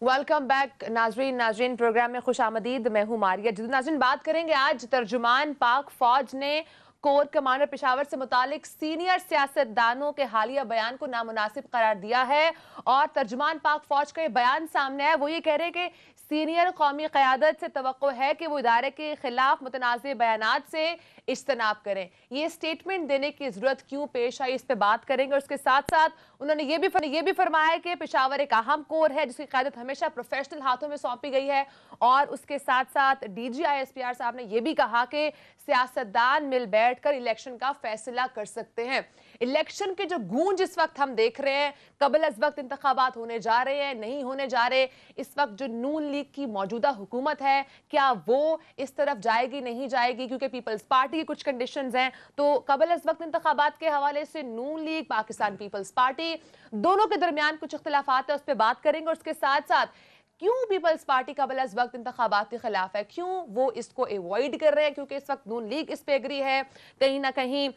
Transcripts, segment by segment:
Welcome back नाजरीन programme में खुश आमदीद। मैं हूं मारिया। नाजरीन, बात करेंगे आज तर्जुमान पाक फौज ने कोर कमांडर पेशावर से मुतालिक सीनियर सियासतदानों के हालिया बयान को नामुनासिब करार दिया है। और तर्जुमान पाक फौज का ये बयान सामने है। वो ये कह रहे हैं कि सीनियर कौमी क़यादत से तवक्को है कि वो इदारे के खिलाफ मुतनाज़ बयानात से इज्तनाब करें। ये स्टेटमेंट देने की ज़रूरत क्यों पेश आई, इस पर बात करेंगे। और उसके साथ साथ उन्होंने ये भी फरमाया कि पेशावर एक अहम कोर है जिसकी क़यादत हमेशा प्रोफेशनल हाथों में सौंपी गई है। और उसके साथ साथ DGISPR साहब ने यह भी कहा कि सियासतदान मिल बैठकर इलेक्शन का फैसला कर सकते हैं। इलेक्शन के जो गूंज इस वक्त हम देख रहे हैं, कबल अज वक्त इंतखाबात होने जा रहे हैं, नहीं होने जा रहे, इस वक्त जो नून लीग की मौजूदा हुकूमत है क्या वो इस तरफ जाएगी नहीं जाएगी, क्योंकि पीपल्स पार्टी की कुछ कंडीशंस हैं। तो कबल अज वक्त इंतखाबात के हवाले से नून लीग, पाकिस्तान पीपल्स पार्टी, दोनों के दरमियान कुछ इख्तिलाफात है, उस पर बात करेंगे। और उसके साथ साथ क्यों पीपल्स पार्टी कबल अज वक्त इंतखाबात के खिलाफ है, क्यों वो इसको अवॉइड कर रहे हैं, क्योंकि इस वक्त नून लीग इस पे एग्री है, कहीं ना कहीं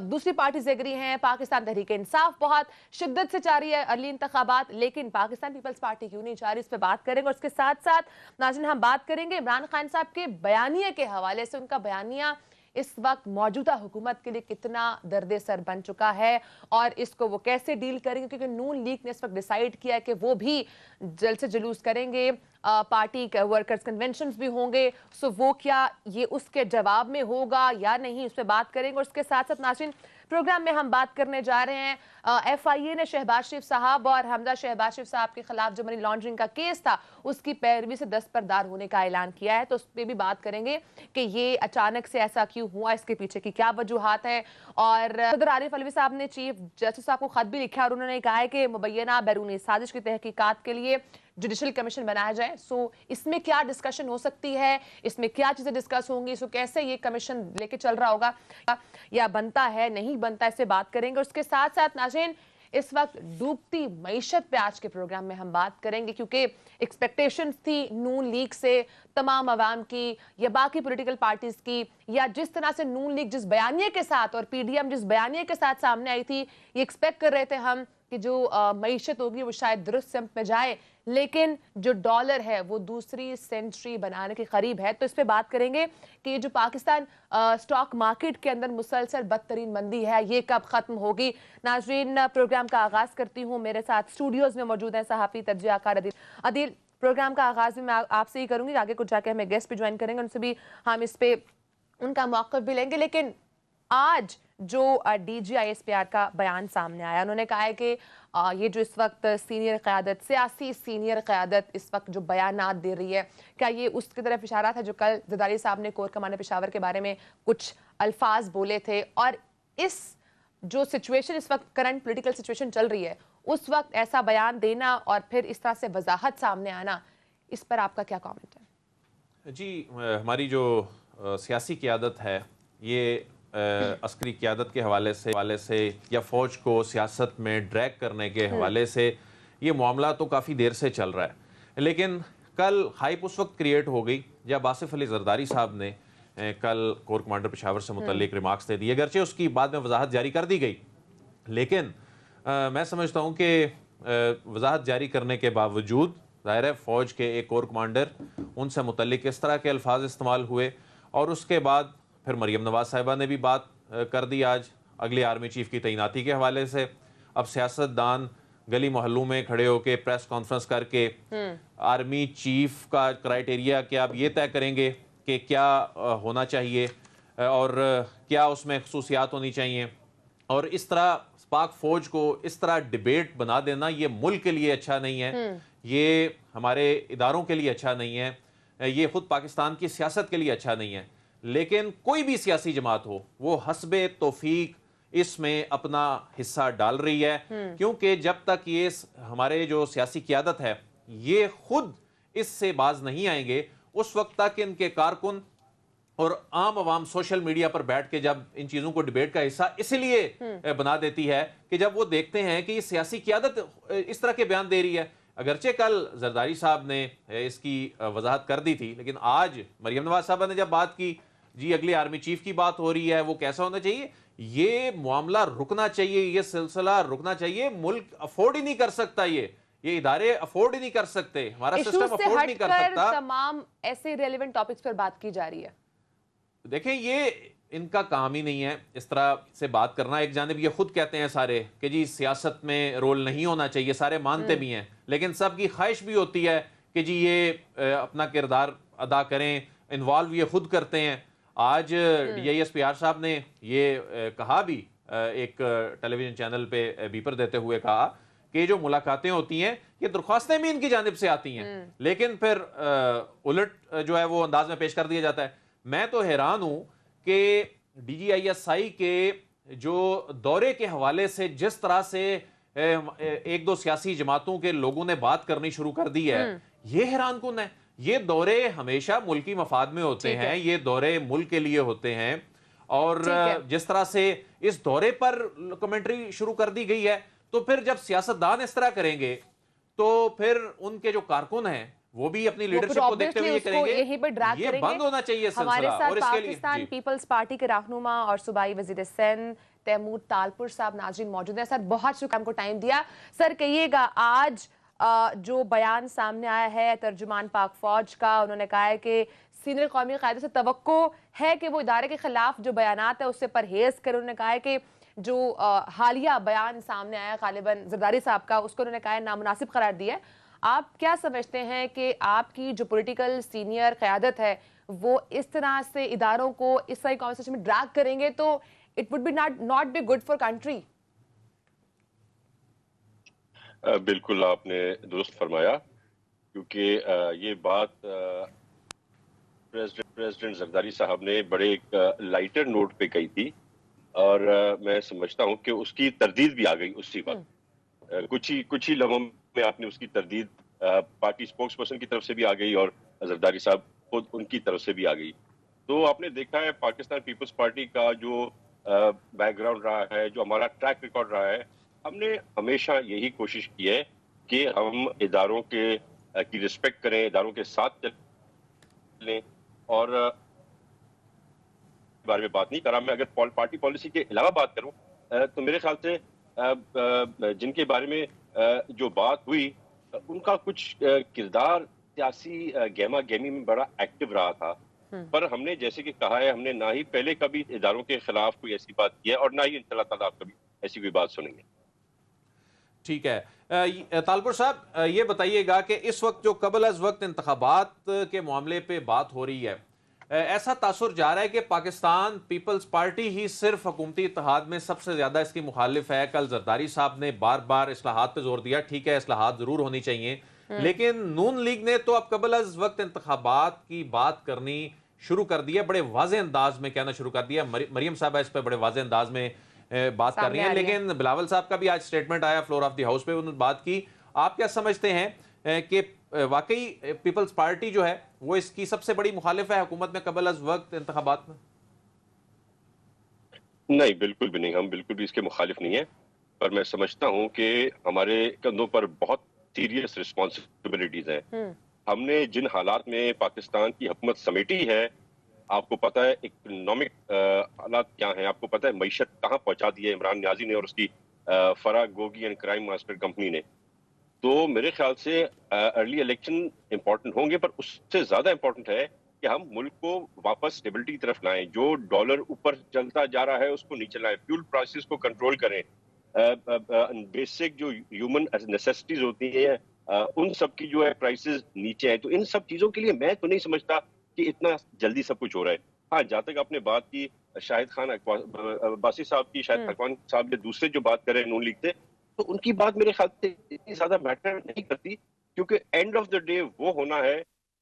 दूसरी पार्टीज एग्री हैं। पाकिस्तान तहरीक इंसाफ बहुत शिद्दत से चाह रही है अर्ली इंतखाबात, लेकिन पाकिस्तान पीपल्स पार्टी क्यों नहीं चाह रही, इस पे बात करेंगे। और उसके साथ साथ नाज़रीन हम बात करेंगे इमरान खान साहब के बयानिए के हवाले से। उनका बयानिया इस वक्त मौजूदा हुकूमत के लिए कितना दर्द सर बन चुका है और इसको वो कैसे डील करेंगे, क्योंकि नून लीग ने इस वक्त डिसाइड किया है कि वो भी जल्द से जुलूस करेंगे, पार्टी वर्कर्स कन्वेंशंस भी होंगे। सो वो क्या ये उसके जवाब में होगा या नहीं, उस पर बात करेंगे। और उसके साथ साथ नाज़रीन प्रोग्राम में हम बात करने जा रहे हैं FIA ने शहबाज शरीफ साहब और हमजा शहबाज शरीफ साहब के खिलाफ जो मनी लॉन्ड्रिंग का केस था उसकी पैरवी से दस्तबरदार होने का ऐलान किया है। तो उस पर भी बात करेंगे कि ये अचानक से ऐसा क्यों हुआ, इसके पीछे की क्या वजूहात है। और सदर आरिफ अलवी साहब ने चीफ जस्टिस साहब को खत भी लिखा और उन्होंने कहा है कि मुबैना बैरूनी साजिश की तहकीकात के लिए जुडिशल कमीशन बनाया जाए। सो इसमें क्या डिस्कशन हो सकती है, इसमें क्या चीजें डिस्कस होंगी, सो कैसे ये कमीशन लेके चल रहा होगा या बनता है नहीं बनता, इससे बात करेंगे। उसके साथ साथ नाज़रीन इस वक्त डूबती मईशत पे आज के प्रोग्राम में हम बात करेंगे, क्योंकि एक्सपेक्टेशंस थी नून लीग से, तमाम अवाम की या बाकी पॉलिटिकल पार्टीज की, या जिस तरह से नून लीग जिस बयानिए के साथ और PDM जिस बयानिए के साथ सामने आई थी, ये एक्सपेक्ट कर रहे थे हम कि जो मईशत होगी वो शायद दुरुस्त सिमत में जाए, लेकिन जो डॉलर है वो दूसरी सेंचुरी बनाने के करीब है। तो इस पे बात करेंगे कि ये जो पाकिस्तान स्टॉक मार्केट के अंदर मुसलसल बदतरीन मंदी है ये कब खत्म होगी। नाजरीन प्रोग्राम का आगाज करती हूँ, मेरे साथ स्टूडियोज में मौजूद है सहाफ़ी तर्जुमा कार अदील। प्रोग्राम का आगाज भी मैं आपसे ही करूंगी, आगे कुछ जाके हमें गेस्ट भी ज्वाइन करेंगे, उनसे भी हम इस पे उनका मौक़िफ़ भी लेंगे। लेकिन आज जो DGISPR का बयान सामने आया, उन्होंने कहा है कि ये जो इस वक्त सीनियर क़यादत, सियासी सीनियर क़यादत इस वक्त जो बयानात दे रही है, क्या ये उसकी तरफ इशारा था जो कल ज़रदारी साहब ने कोर कमांडर पेशावर के बारे में कुछ अल्फाज बोले थे। और इस जो सिचुएशन इस वक्त करंट पॉलिटिकल सिचुएशन चल रही है, उस वक्त ऐसा बयान देना और फिर इस तरह से वजाहत सामने आना, इस पर आपका क्या कॉमेंट है? जी, हमारी जो सियासी क़यादत है ये अस्करी क़यादत के हवाले से या फ़ौज को सियासत में ड्रैग करने के हवाले से ये मामला तो काफ़ी देर से चल रहा है, लेकिन कल हाइप उस वक्त क्रिएट हो गई जब आसिफ अली ज़रदारी साहब ने कल कोर कमांडर पेशावर से मुतल्लिक रिमार्क्स दे दिए। अगरचे उसकी बाद में वजाहत जारी कर दी गई, लेकिन मैं समझता हूँ कि वजाहत जारी करने के बावजूद ज़ाहिर है फ़ौज के एक कोर कमांडर, उनसे मुतल्लिक इस तरह के अल्फाज इस्तेमाल हुए। और उसके बाद फिर मरियम नवाज साहिबा ने भी बात कर दी आज अगले आर्मी चीफ की तैनाती के हवाले से। अब सियासतदान गली मोहल्लों में खड़े होकर प्रेस कॉन्फ्रेंस करके आर्मी चीफ का क्राइटेरिया क्या अब ये तय करेंगे कि क्या होना चाहिए और क्या उसमें खसूसियात होनी चाहिए। और इस तरह पाक फौज को इस तरह डिबेट बना देना ये मुल्क के लिए अच्छा नहीं है, ये हमारे इदारों के लिए अच्छा नहीं है, ये खुद पाकिस्तान की सियासत के लिए अच्छा नहीं है। लेकिन कोई भी सियासी जमात हो वो हस्बे तौफीक इसमें अपना हिस्सा डाल रही है, क्योंकि जब तक ये हमारे जो सियासी क़यादत है ये खुद इससे बाज नहीं आएंगे उस वक्त तक इनके कारकुन और आम आवाम सोशल मीडिया पर बैठ के जब इन चीज़ों को डिबेट का हिस्सा इसलिए बना देती है कि जब वो देखते हैं कि ये सियासी क़यादत इस तरह के बयान दे रही है। अगरचे कल ज़रदारी साहब ने इसकी वजाहत कर दी थी, लेकिन आज मरियम नवाज साहबा ने जब बात की, जी अगले आर्मी चीफ की बात हो रही है, वो कैसा होना चाहिए, ये मामला रुकना चाहिए, ये सिलसिला रुकना चाहिए। मुल्क अफोर्ड ही नहीं कर सकता ये یہ ادارے افورڈ ہی نہیں کر سکتے, ہمارا ایشوز سسٹم سے افورڈ ہٹ نہیں کر کر سکتا. تمام ایسے ریلیونٹ ٹاپکس پر بات کی جا رہی ہے. دیکھیں یہ ان کا کام ہی نہیں ہے اس طرح سے بات کرنا. ایک جانب یہ خود کہتے ہیں سارے کہ جی سیاست میں رول نہیں ہونا چاہیے, سارے مانتے بھی ہیں, لیکن سب کی خواہش بھی ہوتی ہے کہ جی یہ اپنا کردار ادا کریں, انوالو یہ خود کرتے ہیں. آج D I S P R صاحب نے یہ کہا بھی, ایک ٹیلی ویژن چینل پہ بیپر دیتے ہوئے کہا کہ جو ملاقاتیں ہوتی ہیں یہ درخواستیں بھی ان کی جانب سے آتی ہیں, لیکن پھر الٹ جو ہے وہ انداز میں پیش کر دیا جاتا ہے. میں تو حیران ہوں کہ D G I S I کے جو دورے کے حوالے سے جس طرح سے ایک دو سیاسی جماعتوں کے لوگوں نے بات کرنی شروع کر دی ہے, یہ حیران کن ہے. یہ دورے ہمیشہ ملکی مفاد میں ہوتے ہیں, یہ دورے ملک کے لیے ہوتے ہیں, اور جس طرح سے اس دورے پر کمنٹری شروع کر دی گئی ہے, تو پھر جب سیاستدان اس طرح کریں گے تو پھر ان کے جو کارکن ہیں وہ بھی اپنی لیڈرشپ کو دیکھتے ہوئے یہ کریں گے. یہ بند ہونا چاہیے سلسلہ. ہمارے ساتھ اور اس کے لیے پاکستان پیپلز پارٹی کے رہنما اور صوبائی وزیر سندھ تیمور تالپور صاحب ناظرین موجود ہیں. سر بہت شکریہ ہم کو ٹائم دیا. سر کہیے گا آج جو بیان سامنے آیا ہے ترجمان پاک فوج کا, انہوں نے کہا ہے کہ سینئر قومی قائدوں سے توقع ہے کہ وہ ادارے کے خلاف جو بیانات ہیں اس سے پرہیز کریں. انہوں نے کہا ہے کہ جو حالیہ بیان سامنے آیا غالباً زرداری صاحب کا, اس کو انہوں نے کہا ہے نامناسب قرار دیا ہے. آپ کیا سمجھتے ہیں کہ آپ کی جو پولیٹیکل سینئر قیادت ہے وہ اس طرح سے اداروں کو اس طرح کانورسیشن میں ڈریگ کریں گے تو it would be not be good for country? بالکل آپ نے درست فرمایا, کیونکہ یہ بات پریزیڈنٹ زرداری صاحب نے بڑے ایک لائٹر نوٹ پہ کہی تھی, اور میں سمجھتا ہوں کہ اس کی تردید بھی آ گئی اسی وقت. کچھ ہی لمحوں میں آپ نے اس کی تردید پارٹی سپوکس پرسن کی طرف سے بھی آ گئی اور زرداری صاحب خود ان کی طرف سے بھی آ گئی. تو آپ نے دیکھا ہے پاکستان پیپلز پارٹی کا جو بیک گراؤنڈ رہا ہے, جو ہمارا ٹریک ریکارڈ رہا ہے, ہم نے ہمیشہ یہی کوشش کی ہے کہ ہم اداروں کی رسپیکٹ کریں, اداروں کے ساتھ چلیں, اور بارے میں بات نہیں کر رہا میں. اگر پارٹی پالیسی کے علاوہ بات کروں تو میرے خیال سے جن کے بارے میں جو بات ہوئی ان کا کچھ کردار سیاسی گہما گہمی میں بڑا ایکٹیو رہا تھا, پر ہم نے جیسے کہ کہا ہے, ہم نے نہ ہی پہلے کبھی اداروں کے خلاف کوئی ایسی بات کی ہے اور نہ ہی انشاءاللہ تعالیٰ آپ کبھی ایسی کوئی بات سنیں گے. ٹھیک ہے. تالپور صاحب یہ بتائیے گا کہ اس وقت جو قبل از وقت انتخابات کے معاملے پہ بات ہو رہی ہے, ایسا تاثر جا رہا ہے کہ پاکستان پیپلز پارٹی ہی صرف حکومتی اتحاد میں سب سے زیادہ اس کی مخالف ہے. کل زرداری صاحب نے بار بار اصلاحات پہ زور دیا, ٹھیک ہے اصلاحات ضرور ہونی چاہیے, لیکن نون لیگ نے تو اب قبل از وقت انتخابات کی بات کرنی شروع کر دی ہے, بڑے واضح انداز میں کہنا شروع کر دیا. مریم صاحبہ اس پہ بڑے واضح انداز میں بات کر رہی ہیں, لیکن بلاول صاحب کا بھی آج سٹیٹمنٹ آیا فلور آف دی ہاؤس پہ, انہوں نے بات کی. آپ کیا سمجھتے ہیں کہ واقعی پیپلز پارٹی جو ہے وہ اس کی سب سے بڑی مخالف ہے حکومت میں قبل از وقت انتخابات میں؟ نہیں, بالکل بھی نہیں, ہم بالکل بھی اس کے مخالف نہیں ہیں, پر میں سمجھتا ہوں کہ ہمارے کندھوں پر بہت سیریس رسپانسبلٹیز ہیں. ہم نے جن حالات میں پاکستان کی حکومت سمیٹی ہے, آپ کو پتہ ہے اکنامک حالات کیا ہیں, آپ کو پتہ ہے معیشت کہاں پہنچا دی ہے عمران نیازی نے اور اس کی فرا Gogi and crime master company نے. تو میرے خیال سے ارلی الیکشن امپورٹنٹ ہوں گے, پر اس سے زیادہ امپورٹنٹ ہے کہ ہم ملک کو واپس اسٹیبلٹی کی طرف لائیں. جو ڈالر اوپر چلتا جا رہا ہے اس کو نیچے لائیں, فیول پرائسز کو کنٹرول کریں, بیسک جو ہیومن نیسیسٹیز ہوتی ہیں ان سب کی جو ہے پرائسز نیچے ہیں. تو ان سب چیزوں کے لیے میں تو نہیں سمجھتا کہ اتنا جلدی سب کچھ ہو رہا ہے. ہاں, جہاں تک آپ نے بات کی شاہد خان عباسی صاحب کی, شاہد خان صاحب یا دوسرے جو بات کر رہے ہیں نون لیگ سے, تو ان کی بات میرے خیال سے اتنی زیادہ میٹر نہیں کرتی, کیونکہ اینڈ آف دا ڈے وہ ہونا ہے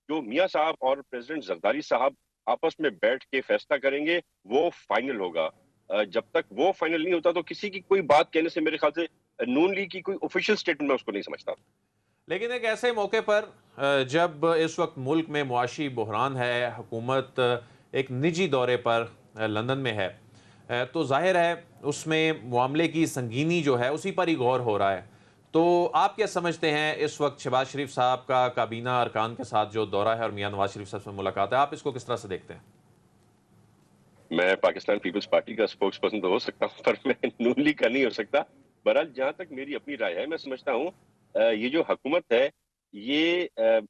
جو میاں صاحب اور پریزیڈنٹ زرداری صاحب آپس میں بیٹھ کے فیصلہ کریں گے وہ فائنل ہوگا. جب تک وہ فائنل نہیں ہوتا تو کسی کی کوئی بات کہنے سے میرے خیال سے نون لیگ کی کوئی آفیشیل سٹیٹمنٹ میں اس کو نہیں سمجھتا. لیکن ایک ایسے موقع پر جب اس وقت ملک میں معاشی بحران ہے, حکومت ایک نجی دورے پر لندن میں ہے, تو ظاہر ہے اس میں معاملے کی سنگینی جو ہے اسی پر ہی غور ہو رہا ہے. تو آپ کیا سمجھتے ہیں اس وقت شہباز شریف صاحب کا کابینہ ارکان کے ساتھ جو دورہ ہے اور میاں نواز شریف صاحب سے ملاقات ہے, آپ اس کو کس طرح سے دیکھتے ہیں؟ میں پاکستان پیپلز پارٹی کا سپوکس پرسن تو ہو سکتا ہوں, پر میں نون لیگ کا نہیں ہو سکتا. بہرحال جہاں تک میری اپنی رائے ہے, میں سمجھتا ہوں یہ جو حکومت ہے یہ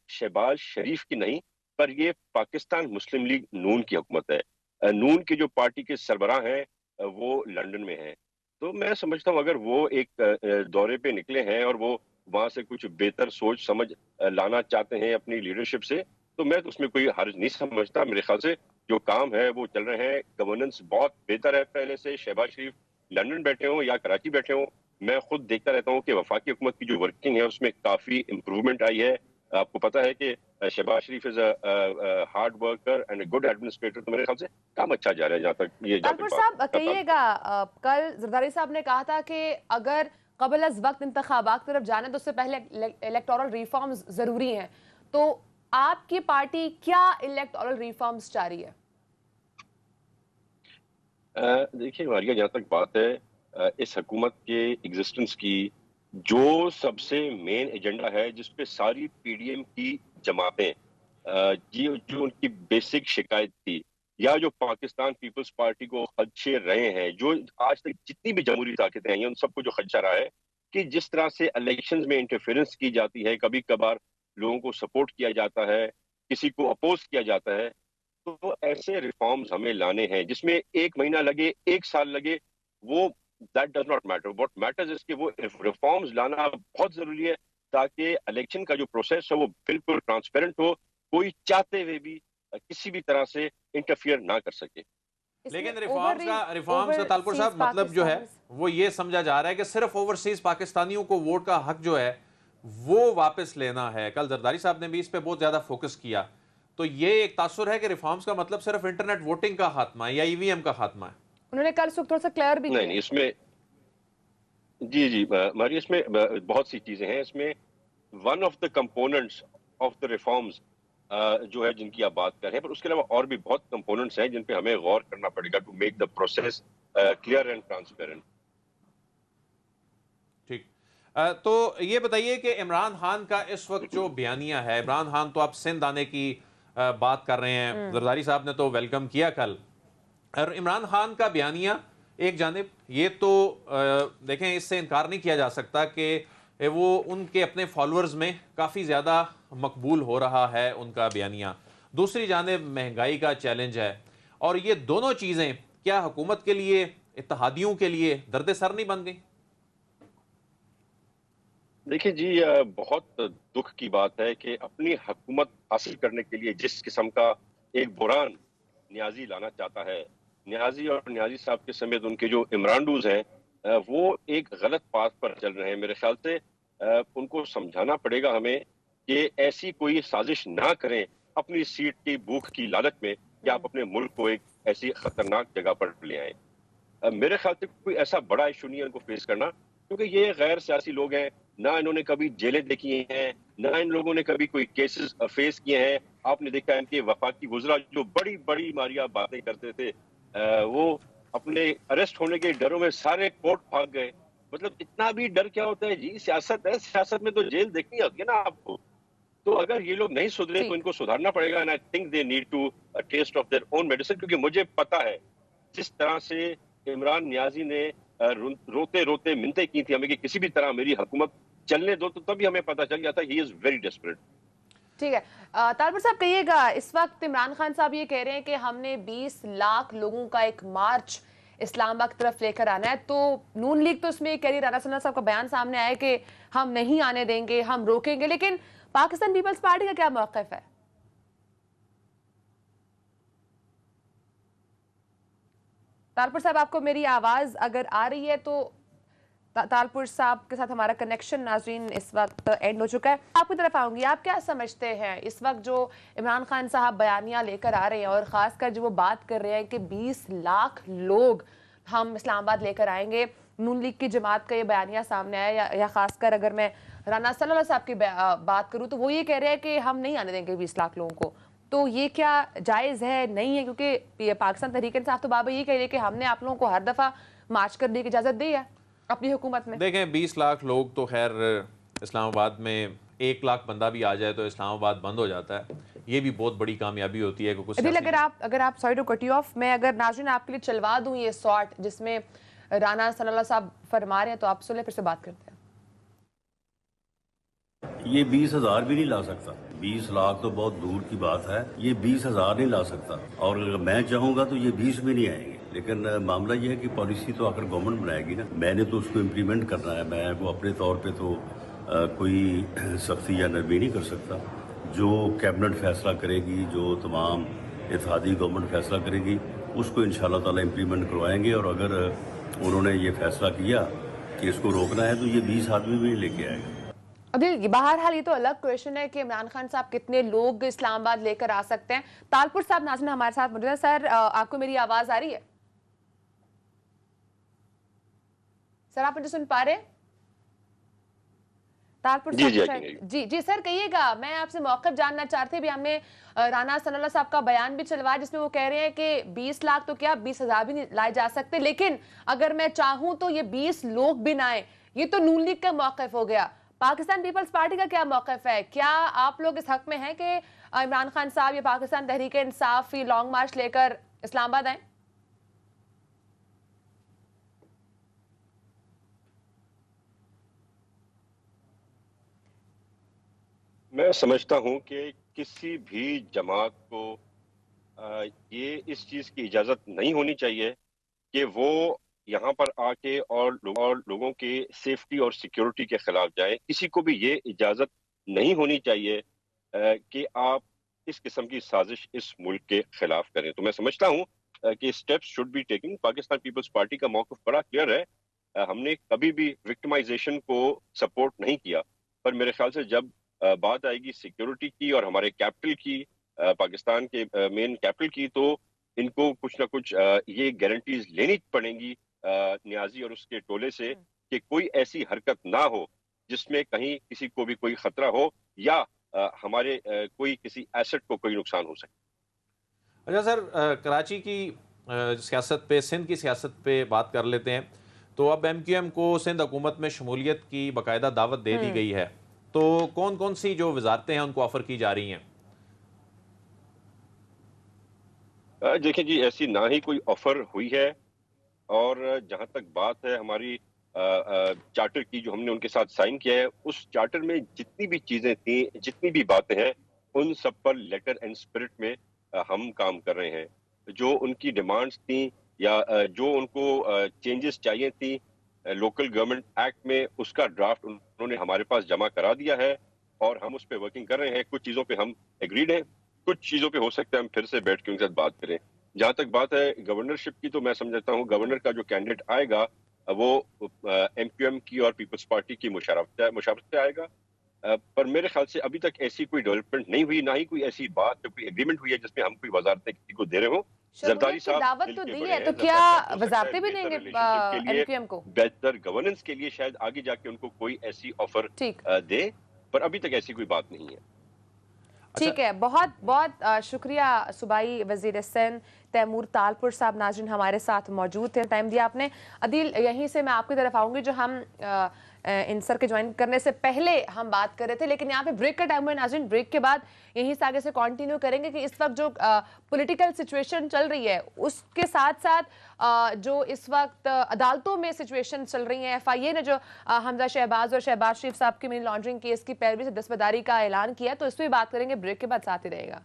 شہباز شریف کی نہیں، پر یہ پاکستان مسلم لیگ نون کی حکومت ہے۔ نون کے جو پارٹی کے سربراہ ہیں وہ لندن میں ہیں، تو میں سمجھتا ہوں اگر وہ ایک دورے پہ نکلے ہیں اور وہ وہاں سے کچھ بہتر سوچ سمجھ لانا چاہتے ہیں اپنی لیڈرشپ سے، تو میں تو اس میں کوئی حرج نہیں سمجھتا۔ میرے خیال سے جو کام ہے وہ چل رہے ہیں، گورننس بہت بہتر ہے پہلے سے، شہباز شریف لندن بیٹھے ہوں یا کراچی بیٹھے ہوں، میں خود دیکھتا رہتا ہوں کہ وفاقی حکومت کی جو ورکنگ ہے اس میں کافی امپروومنٹ آئی ہے۔ آپ کو پتا ہے کہ Shahbaz Sharif is a hard worker and a good administrator, تو میرے خیال سے کام اچھا جا رہا ہے جہاں تک طالپور صاحب کہیے گا، کل زرداری صاحب نے کہا تھا کہ اگر قبل از وقت انتخابات کی طرف جانا تو اس سے پہلے الیکٹورل ریفارمز ضروری ہیں، تو آپ کی پارٹی کیا الیکٹورل ریفارمز چاہ رہی ہے؟ دیکھیے ماریہ، جہاں تک بات ہے اس حکومت کے ایگزسٹنس کی، جو سب سے مین ایجنڈا ہے جس پہ ساری پی ڈی ایم کی جماعتیں جو ان کی بیسک شکایت تھی یا جو پاکستان پیپلز پارٹی کو خدشے رہے ہیں، جو آج تک جتنی بھی جمہوری طاقتیں ہیں ان سب کو جو خدشہ رہا ہے کہ جس طرح سے الیکشنز میں انٹرفیرنس کی جاتی ہے، کبھی کبھار لوگوں کو سپورٹ کیا جاتا ہے، کسی کو اپوز کیا جاتا ہے، تو ایسے ریفارمز ہمیں لانے ہیں جس میں 1 مہینہ لگے، 1 سال لگے، وہ that does not matter. What matters is کہ وہ ریفارمز لانا بہت ضروری ہے تاکہ الیکشن کا جو پروسیس ہے وہ بالکل ٹرانسپیرنٹ ہو، کوئی چاہتے ہوئے بھی کسی بھی طرح سے انٹرفیئر نہ کر سکے۔ لیکن ریفارمز کا طالپور صاحب مطلب جو ہے وہ یہ سمجھا جا رہا ہے کہ صرف اوورسیز پاکستانیوں کو ووٹ کا حق جو ہے وہ واپس لینا ہے۔ کل زرداری صاحب نے بھی اس پہ بہت زیادہ فوکس کیا، تو یہ ایک تاثر ہے کہ ریفارمز کا مطلب صرف انٹرنیٹ ووٹنگ کا خاتمہ ہے یا ای وی ایم کا خاتمہ ہے؟ انہوں نے کل تھوڑا سا کلیئر بھی کیا۔ نہیں، اس میں جی ماری، اس میں بہت سی چیزیں ہیں۔ اس میں one of the components of the reforms جو ہے جن کی آپ بات کر رہے ہیں، پر اس کے علاوہ اور بھی بہت کمپوننٹس ہیں جن پہ ہمیں غور کرنا پڑے گا to make the process clear and transparent. ٹھیک، تو یہ بتائیے کہ عمران خان کا اس وقت جو بیانیہ ہے، عمران خان تو آپ سندھ آنے کی بات کر رہے ہیں، زرداری صاحب نے تو ویلکم کیا کل، اور عمران خان کا بیانیہ ایک جانب یہ تو دیکھیں اس سے انکار نہیں کیا جا سکتا کہ وہ ان کے اپنے فالورز میں کافی زیادہ مقبول ہو رہا ہے ان کا بیانیہ، دوسری جانب مہنگائی کا چیلنج ہے، اور یہ دونوں چیزیں کیا حکومت کے لیے، اتحادیوں کے لیے درد سر نہیں بن گئی؟ دیکھیں جی، بہت دکھ کی بات ہے کہ اپنی حکومت حاصل کرنے کے لیے جس قسم کا ایک بحران نیازی لانا چاہتا ہے، نیازی اور نیازی صاحب کے سمیت ان کے جو عمرانڈوز ہیں وہ ایک غلط پاتھ پر چل رہے ہیں۔ میرے خیال سے ان کو سمجھانا پڑے گا ہمیں کہ ایسی کوئی سازش نہ کریں اپنی سیٹ کی بھوک کی لالچ میں کہ آپ اپنے ملک کو ایک ایسی خطرناک جگہ پر لے آئیں۔ میرے خیال سے کوئی ایسا بڑا ایشو نہیں ہے ان کو فیس کرنا، کیونکہ یہ غیر سیاسی لوگ ہیں، نہ انہوں نے کبھی جیلیں دیکھی ہیں، نہ ان لوگوں نے کبھی کوئی کیسز فیس کیے ہیں۔ آپ نے دیکھا ان کے وفاقی وزراء جو بڑی بڑی ماریا باتیں کرتے تھے، وہ اپنے اریسٹ ہونے کے ڈروں میں سارے کورٹ بھاگ گئے۔ مطلب اتنا بھی ڈر کیا ہوتا ہے جی؟ سیاست ہے، سیاست میں تو جیل دیکھنی ہوتی ہے نا آپ کو۔ تو اگر یہ لوگ نہیں سدھرے تو ان کو سدھارنا پڑے گا، and I think they need to taste of their own medicine، کیونکہ مجھے پتا ہے جس طرح سے عمران نیازی نے روتے روتے منتیں کی تھی ہمیں کہ کسی بھی طرح میری حکومت چلنے دو، تو تبھی ہمیں پتا چل گیا تھا he is very desperate۔ ٹھیک ہے، طالبور صاحب کہیے گا، اس وقت عمران خان صاحب یہ کہہ رہے ہیں کہ ہم نے 20 لاکھ لوگوں کا ایک مارچ اسلام آباد کی طرف لے کر آنا ہے، تو نون لیگ تو اس میں یہ کہہ رہی، رانا ثنا صاحب کا بیان سامنے آیا کہ ہم نہیں آنے دیں گے، ہم روکیں گے، لیکن پاکستان پیپلز پارٹی کا کیا موقف ہے؟ طالپور صاحب آپ کو میری آواز اگر آ رہی ہے تو طالپور صاحب کے ساتھ ہمارا کنیکشن ناظرین اس وقت اینڈ ہو چکا ہے۔ آپ کی طرف آؤں گی، آپ کیا سمجھتے ہیں اس وقت جو عمران خان صاحب بیانیہ لے کر آ رہے ہیں، اور خاص کر جو وہ بات کر رہے ہیں کہ 20 لاکھ لوگ ہم اسلام آباد لے کر آئیں گے، نون لیگ کی جماعت کا یہ بیانیہ سامنے آیا، یا خاص کر اگر میں رانا صلی اللہ صاحب کی بات کروں تو وہ یہ کہہ رہے ہیں کہ ہم نہیں آنے دیں گے 20 لاکھ لوگوں کو، تو یہ کیا جائز ہے، نہیں ہے؟ کیونکہ پاکستان تحریک انصاف تو بابا یہ کہہ رہے ہیں کہ ہم نے آپ لوگوں کو ہر دفعہ مارچ کرنے کی اجازت دی ہے اپنی حکومت میں۔ دیکھیں 20 لاکھ لوگ تو خیر اسلام آباد میں 1 لاکھ بندہ بھی آ جائے تو اسلام آباد بند ہو جاتا ہے، یہ بھی بہت بڑی کامیابی ہوتی ہے کہ کچھ اگر آپ sorry to cut you off, میں اگر ناظرین آپ کے لیے چلوا دوں یہ سارٹ جس میں رانا صلی اللہ صاحب فرما رہے ہیں تو آپ سن لیں، پھر سے بات کرتے ہیں۔ یہ 20,000 بھی نہیں لا سکتا. 20 لاکھ تو بہت دور کی بات ہے. یہ 20,000 نہیں لا سکتا. اور اگر میں چاہوں گا تو یہ 20 بھی نہیں آئیں گے. لیکن معاملہ یہ ہے کہ پالیسی تو آخر گورنمنٹ بنائے گی نا. میں نے تو اس کو امپلیمنٹ کرنا ہے. میں کو اپنے طور پہ تو کوئی سختی یا نرمی نہیں کر سکتا. جو کیبنٹ فیصلہ کرے گی, جو تمام اتحادی گورنمنٹ فیصلہ کرے گی, اس کو انشاءاللہ تعالی امپلیمنٹ کروائیں گے. اور اگر انہوں نے یہ فیصلہ کیا کہ اس کو روکنا ہے تو یہ 20 آدمی بھی لے کے آئے گا. عدیل بہرحال یہ تو الگ کویشچن ہے کہ عمران خان صاحب کتنے لوگ اسلام آباد لے کر آ سکتے ہیں. تالپور صاحب ناظرین ہمارے ساتھ موجود ہیں. سر آپ کو میری آواز آ رہی ہے؟ سر آپ مجھے سن پا رہے ہیں؟ تالپور صاحب جی سر کہیے گا. میں آپ سے موقف جاننا چاہتے بھی. ہم نے رانا ثناء اللہ صاحب کا بیان بھی چلوایا جس میں وہ کہہ رہے ہیں کہ 20 لاکھ تو کیا 20,000 بھی نہیں لائے جا سکتے, لیکن اگر میں چاہوں تو یہ 20 لوگ بھی نہ آئیں. یہ تو نون لیگ کا موقف ہو گیا. پاکستان پیپلز پارٹی کا کیا موقف ہے؟ کیا آپ لوگ اس حق میں ہیں کہ عمران خان صاحب یا پاکستان تحریک انصاف لانگ مارچ لے کر اسلام آباد آئیں؟ میں سمجھتا ہوں کہ کسی بھی جماعت کو یہ اس چیز کی اجازت نہیں ہونی چاہیے کہ وہ یہاں پر آ کے اور لوگوں کے سیفٹی اور سیکیورٹی کے خلاف جائیں. کسی کو بھی یہ اجازت نہیں ہونی چاہیے کہ آپ اس قسم کی سازش اس ملک کے خلاف کریں. تو میں سمجھتا ہوں کہ steps should be taking. Pakistan Peoples Party کا موقف بڑا کلیئر ہے. ہم نے کبھی بھی وکٹمائزیشن کو سپورٹ نہیں کیا, پر میرے خیال سے جب بات آئے گی سیکیورٹی کی اور ہمارے کیپٹل کی, پاکستان کے مین کیپٹل کی, تو ان کو کچھ نہ کچھ یہ گارنٹیز لینی پڑیں گی نیازی اور اس کے ٹولے سے کہ کوئی ایسی حرکت نہ ہو جس میں کہیں کسی کو بھی کوئی خطرہ ہو یا ہمارے کوئی کسی ایسٹ کو کوئی نقصان ہو سکے. اچھا سر, کراچی کی سیاست پہ, سندھ کی سیاست پہ بات کر لیتے ہیں. تو اب ایم کیو ایم کو سندھ حکومت میں شمولیت کی باقاعدہ دعوت دے دی گئی ہے. تو کون کون سی جو وزارتیں ہیں ان کو آفر کی جا رہی ہیں؟ دیکھیں جی, ایسی نہ ہی کوئی آفر ہوئی ہے. اور جہاں تک بات ہے ہماری چارٹر کی جو ہم نے ان کے ساتھ سائن کیا ہے, اس چارٹر میں جتنی بھی چیزیں تھیں, جتنی بھی باتیں ہیں, ان سب پر لیٹر اینڈ اسپرٹ میں ہم کام کر رہے ہیں. جو ان کی ڈیمانڈز تھیں یا جو ان کو چینجز چاہیے تھیں لوکل گورنمنٹ ایکٹ میں, اس کا ڈرافٹ انہوں نے ہمارے پاس جمع کرا دیا ہے اور ہم اس پہ ورکنگ کر رہے ہیں. کچھ چیزوں پہ ہم ایگریڈ ہیں, کچھ چیزوں پہ ہو سکتا ہے ہم پھر سے بیٹھ کے ان کے ساتھ بات کریں. جہاں تک بات ہے گورنرشپ کی, تو میں سمجھتا ہوں گورنر کا جو کینڈیڈیٹ آئے گا وہ ایم کیو ایم کی اور پیپلز پارٹی کی مشاورت سے آئے گا. پر میرے خیال سے ابھی تک ایسی کوئی ڈیولپمنٹ نہیں ہوئی, نہ ہی کوئی ایسی بات کوئی ایگریمنٹ ہوئی ہے جس میں ہم کوئی وزارتیں کسی کو دے رہے ہوں. زرداری صاحب دعوت تو دی ہے, تو کیا وزارتیں بھی دیں گے ایم کیو ایم کو؟ بہتر گورننس کے لیے شاید آگے جا کے ان کو کوئی ایسی آفر دے, پر ابھی تک ایسی کوئی بات نہیں ہے. ٹھیک ہے, بہت بہت شکریہ صوبائی وزیر سندھ تیمور تالپور صاحب. ناظرین ہمارے ساتھ موجود تھے, ٹائم دیا آپ نے. عدیل یہیں سے میں آپ کی طرف آؤں گی. جو ہم ان سر کے جوائن کرنے سے پہلے ہم بات کر رہے تھے, لیکن یہاں پہ بریک کا ٹائم ہے ناظرین. بریک کے بعد یہیں سے آگے سے کنٹینیو کریں گے کہ اس وقت جو پولیٹیکل سچویشن چل رہی ہے اس کے ساتھ ساتھ جو اس وقت عدالتوں میں سچویشن چل رہی ہیں. ایف آئی اے نے جو حمزہ شہباز اور شہباز شریف صاحب کی منی لانڈرنگ کیس کی پیروی سے دستبرداری کا اعلان کیا, تو اس پہ بات کریں گے. بریک کے بعد ساتھ ہی رہے گا.